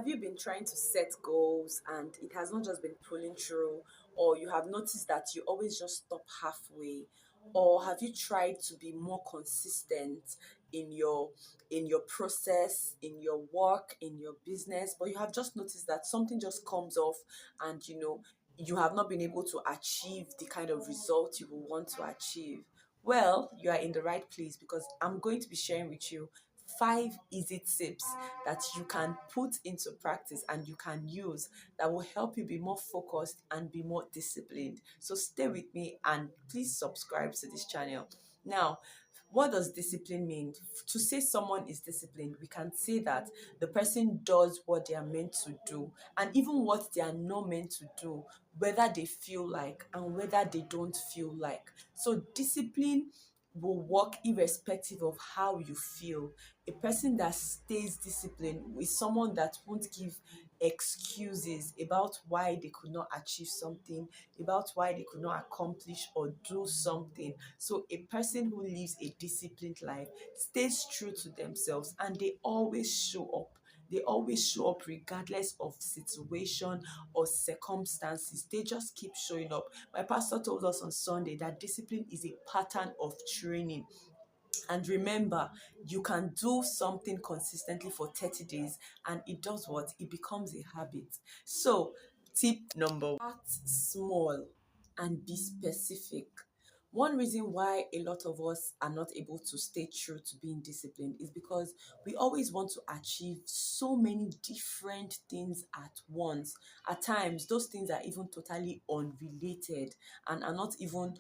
Have you been trying to set goals and it has not just been pulling through, or you have noticed that you always just stop halfway? Or have you tried to be more consistent in your process, in your work, in your business, but you have just noticed that something just comes off and you have not been able to achieve the kind of result you will want to achieve? Well, you are in the right place because I'm going to be sharing with you 5 easy tips that you can put into practice and you can use that will help you be more focused and be more disciplined. So stay with me and please subscribe to this channel. Now, what does discipline mean? To say someone is disciplined, we can say that the person does what they are meant to do and even what they are not meant to do, whether they feel like and whether they don't feel like. So discipline will work irrespective of how you feel. A person that stays disciplined is someone that won't give excuses about why they could not achieve something, about why they could not accomplish or do something. So a person who lives a disciplined life stays true to themselves and they always show up. They always show up regardless of situation or circumstances. They just keep showing up. My pastor told us on Sunday that discipline is a pattern of training. And remember, you can do something consistently for 30 days and it does what? It becomes a habit. So, tip number one, start small and be specific. One reason why a lot of us are not able to stay true to being disciplined is because we always want to achieve so many different things at once. At times, those things are even totally unrelated and are not even,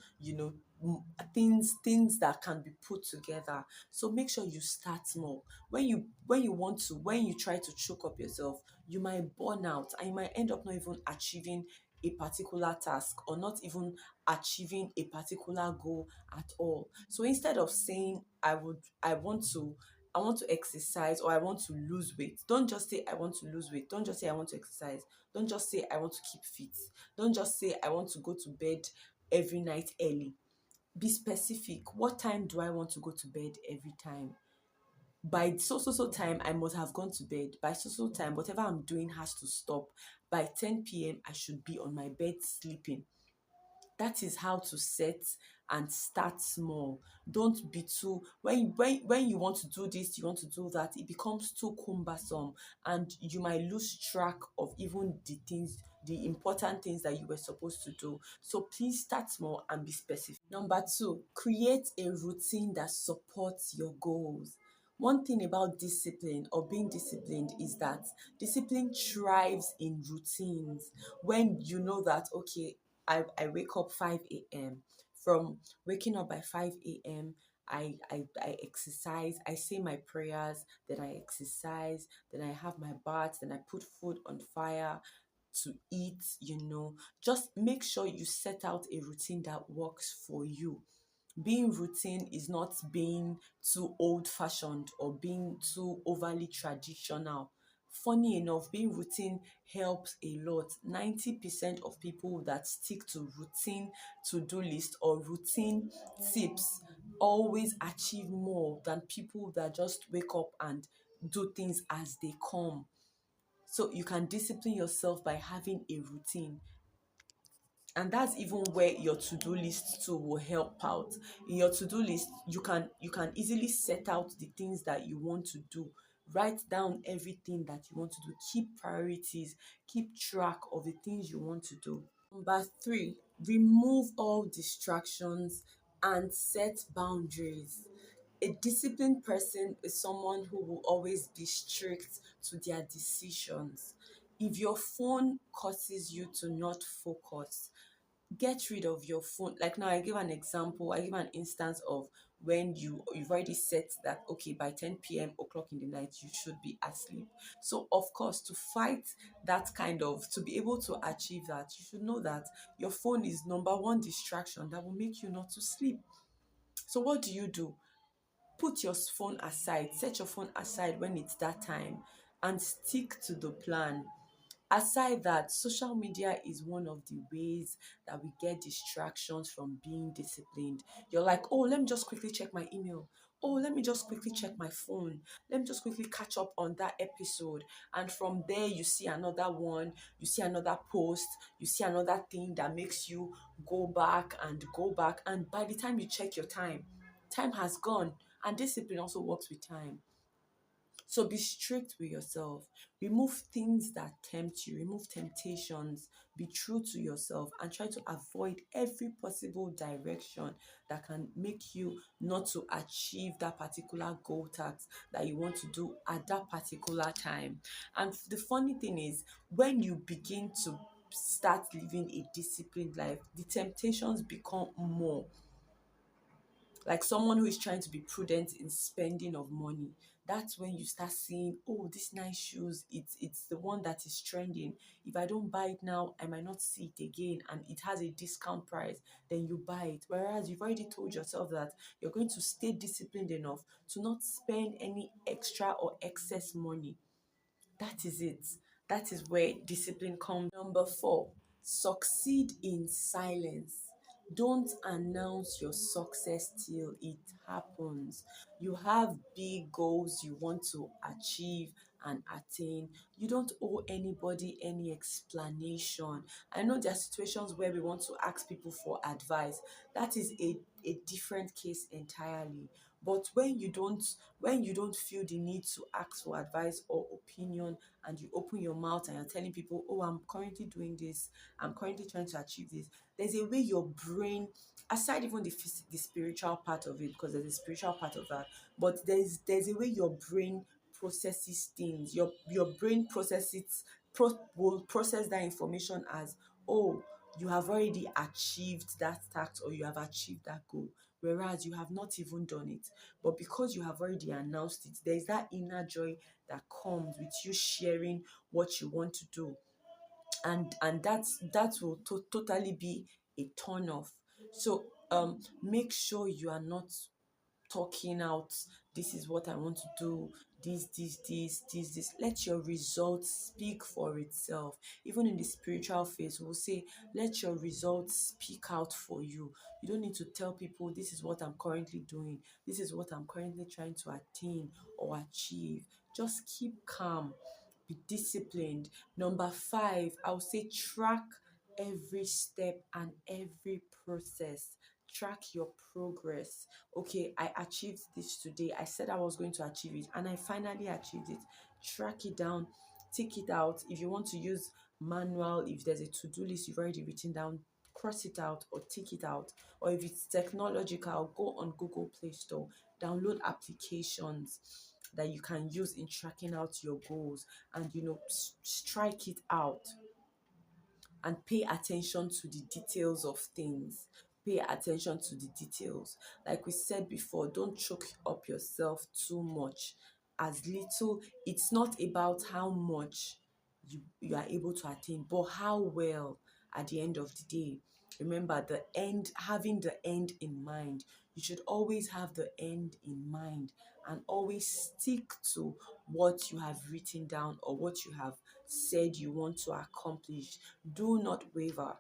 things that can be put together. So make sure you start small. When you try to choke up yourself, you might burn out and you might end up not even achieving a particular task or not even achieving a particular goal at all. So instead of saying I want to exercise or I want to lose weight. Don't just say I want to lose weight. Don't just say I want to exercise. Don't just say I want to keep fit. Don't just say I want to go to bed every night early. Be specific. What time do I want to go to bed every time? By so time I must have gone to bed. By so time whatever I'm doing has to stop. By 10 p.m. I should be on my bed sleeping. That is how to set and start small. Don't be too when you want to do this, you want to do that, it becomes too cumbersome and you might lose track of even the important things that you were supposed to do. So please start small and be specific. Number two, create a routine that supports your goals. One thing about discipline or being disciplined is that discipline thrives in routines. When you know that, okay, I wake up 5 a.m. From waking up by 5 a.m., I exercise, I say my prayers, then I exercise, then I have my bath, then I put food on fire to eat. Just make sure you set out a routine that works for you. Being routine is not being too old fashioned or being too overly traditional. Funny enough, being routine helps a lot. 90% of people that stick to routine to-do list or routine tips always achieve more than people that just wake up and do things as they come. So you can discipline yourself by having a routine. And that's even where your to-do list too will help out. In your to-do list, you can easily set out the things that you want to do. Write down everything that you want to do. Keep priorities. Keep track of the things you want to do. Number three, remove all distractions and set boundaries. A disciplined person is someone who will always be strict to their decisions. If your phone causes you to not focus, get rid of your phone. Like now, I give an instance of when you've already set that, okay, by 10 p.m. o'clock in the night you should be asleep. So of course, to fight to be able to achieve that, you should know that your phone is number one distraction that will make you not to sleep. So what do? Put your phone aside, set your phone aside when it's that time, and stick to the plan. Aside that, social media is one of the ways that we get distractions from being disciplined. You're like, oh, let me just quickly check my email. oh, let me just quickly check my phone. Let me just quickly catch up on that episode. And from there, you see another one, you see another post, you see another thing that makes you go back and go back. And by the time you check your time, time has gone. And discipline also works with time. So be strict with yourself. Remove things that tempt you, remove temptations. Be true to yourself and try to avoid every possible direction that can make you not to achieve that particular goal task that you want to do at that particular time. And the funny thing is, when you begin to start living a disciplined life, the temptations become more. Like someone who is trying to be prudent in spending of money, that's when you start seeing, oh, this nice shoes, it's the one that is trending. If I don't buy it now, I might not see it again, and it has a discount price, then you buy it. Whereas you've already told yourself that you're going to stay disciplined enough to not spend any extra or excess money. That is it. That is where discipline comes. Number four, succeed in silence. Don't announce your success till it happens. You have big goals you want to achieve and attain. You don't owe anybody any explanation. I know there are situations where we want to ask people for advice. That is a different case entirely. But when you don't feel the need to ask for advice or opinion, and you open your mouth and you're telling people, oh, I'm currently doing this, I'm currently trying to achieve this, there's a way your brain, aside even the spiritual part of it, because there's a spiritual part of that, but there's a way your brain processes things. Your brain will process that information as, oh, you have already achieved that task or you have achieved that goal, whereas you have not even done it. But because you have already announced it, there's that inner joy that comes with you sharing what you want to do. And that will totally be a turn off. So make sure you are not talking out, this is what I want to do, this. Let your results speak for itself. Even in the spiritual phase, we'll say, let your results speak out for you. You don't need to tell people, this is what I'm currently doing, this is what I'm currently trying to attain or achieve. Just keep calm, be disciplined. Number five, I would say track every step and every process. Track your progress. Okay, I achieved this today. I said I was going to achieve it and I finally achieved it. Track it down, tick it out. If you want to use manual, if there's a to-do list you've already written down, cross it out or tick it out. Or if it's technological, go on Google Play Store, download applications that you can use in tracking out your goals, and strike it out and pay attention to the details of things. Pay attention to the details. Like we said before, don't choke up yourself too much. As little, it's not about how much you are able to attain, but how well at the end of the day. Remember, the end, having the end in mind. You should always have the end in mind and always stick to what you have written down or what you have said you want to accomplish. Do not waver.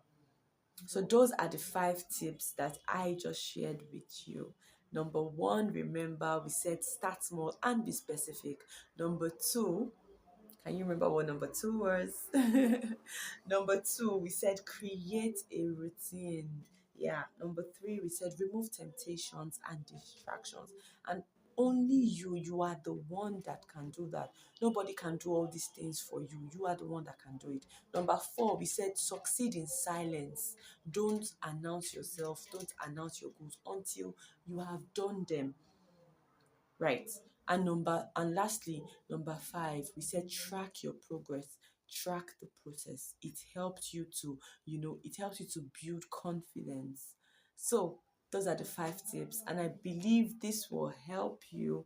So those are the five tips that I just shared with you. Number one, remember we said start small and be specific. Number two, can you remember what number two was? Number two, we said create a routine. Yeah. Number three, we said remove temptations and distractions. And only you are the one that can do that. Nobody can do all these things for you. You are the one that can do it. Number four, we said succeed in silence. Don't announce yourself, don't announce your goals until you have done them. Right. And lastly, number five, we said track your progress, track the process. It helps you to build confidence. So those are the five tips, and I believe this will help you,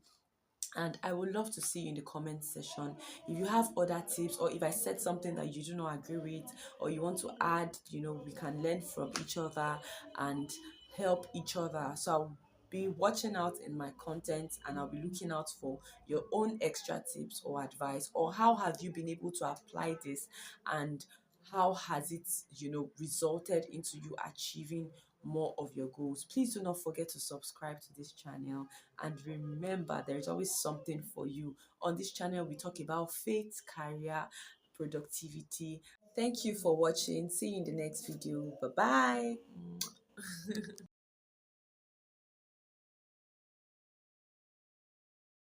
and I would love to see you in the comment section. If you have other tips, or if I said something that you do not agree with, or you want to add, we can learn from each other and help each other. So I'll be watching out in my content, and I'll be looking out for your own extra tips or advice, or how have you been able to apply this, and how has it resulted into you achieving more of your goals. Please do not forget to subscribe to this channel, and remember, there is always something for you. On this channel, we talk about faith, career, productivity. Thank you for watching. See you in the next video. Bye bye.